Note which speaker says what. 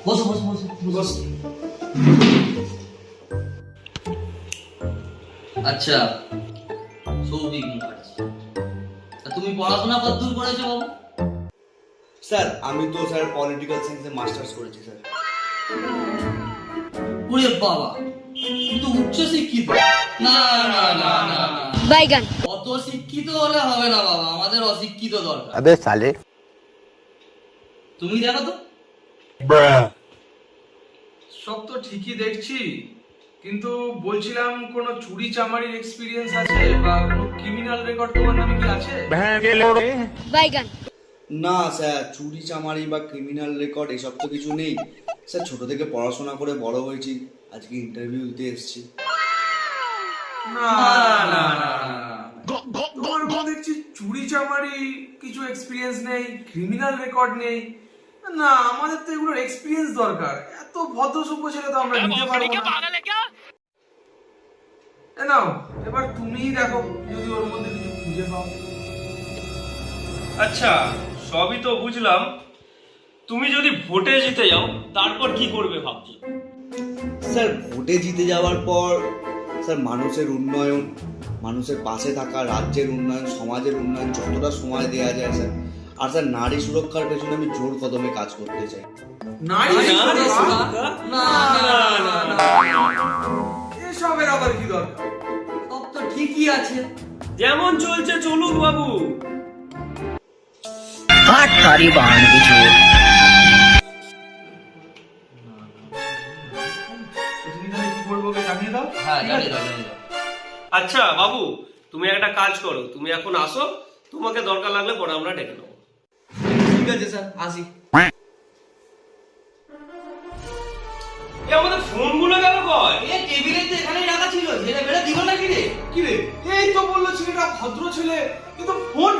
Speaker 1: বসো বসো বসো বসো। আচ্ছা সৌভিক মুখার্জি, তুমি পড়াশোনা কতদূর করেছো বাবু?
Speaker 2: স্যার আমি তো স্যার পলিটিক্যাল সায়েন্সে মাস্টার্স করেছি স্যার।
Speaker 1: ওরে বাবা, তুমি তো উচ্চ শিক্ষিত। না না না না
Speaker 3: বাইগান।
Speaker 1: অত শিক্ষিত হলে হবে না বাবা, আমাদের অশিক্ষিত দরকার।
Speaker 4: अबे साले
Speaker 1: তুমি দেখো তো।
Speaker 5: সব তো ঠিকই দেখছি, কিন্তু বলছিলাম কোনো চুরি চামারির এক্সপিরিয়েন্স আছে বা কোনো ক্রিমিনাল রেকর্ড তোমার নামে কি আছে?
Speaker 3: বাইগান।
Speaker 2: না স্যার, চুরি চামারি বা ক্রিমিনাল রেকর্ড এসব তো কিছু নেই স্যার। ছোট থেকে পড়াশোনা করে বড় হয়েছি, আজকে ইন্টারভিউ দিতে এসেছি।
Speaker 5: না না না তোমার কোনো দেখছি চুরি চামারি কিছু এক্সপিরিয়েন্স নেই, ক্রিমিনাল রেকর্ড নেই। না, আমাদের তো এগুলোর এক্সপিরিয়েন্স দরকার। এত ভদ্র সভ্য ছেলে তো আমরা নিতে পারবো না। নাও এবার তুমিই দেখো যদি ওর মধ্যে কিছু খুঁজে পাও।
Speaker 6: আচ্ছা সবই তো বুঝলাম, তুমি যদি ভোটে জিতে যাও তারপর কি করবে ভাবছো?
Speaker 2: স্যার ভোটে জিতে যাওয়ার পর স্যার মানুষের উন্নয়ন, মানুষের পাশে থাকা, রাজ্যের উন্নয়ন, সমাজের উন্নয়ন যতটা সময় দেওয়া যায় স্যার। আর স্যার নারী সুরক্ষার পেছনে আমি জোর কদমে কাজ করতে চাই।
Speaker 5: নারী সুরক্ষা?
Speaker 1: না না না না,
Speaker 5: এসবের আবার কি দরকার?
Speaker 1: সব তো ঠিকই আছে।
Speaker 6: যেমন চলছে চলুক বাবু।
Speaker 7: हाथ थारी बाण की जोर
Speaker 5: তুমি তাহলে কি করবো ওকে জানিয়ে দাও।
Speaker 1: হ্যাঁ জানি দাও জানি দাও।
Speaker 6: আচ্ছা বাবু, তুমি একটা কাজ করো, তুমি এখন আসো, তোমাকে দরকার লাগলে পরে আমরা ডেকে নেবো।
Speaker 1: ঠিক আছে স্যার, আসি।
Speaker 6: এ আমাদের ফোনগুলো গেল কয়?
Speaker 1: এ টেবিলে তো এখানেই রাখা ছিল, ছেলে বেড়ে দিল নাকি রে?
Speaker 5: কি রে, এই তো বললো ছেলেটা ভদ্র ছেলে, কিন্তু ফোন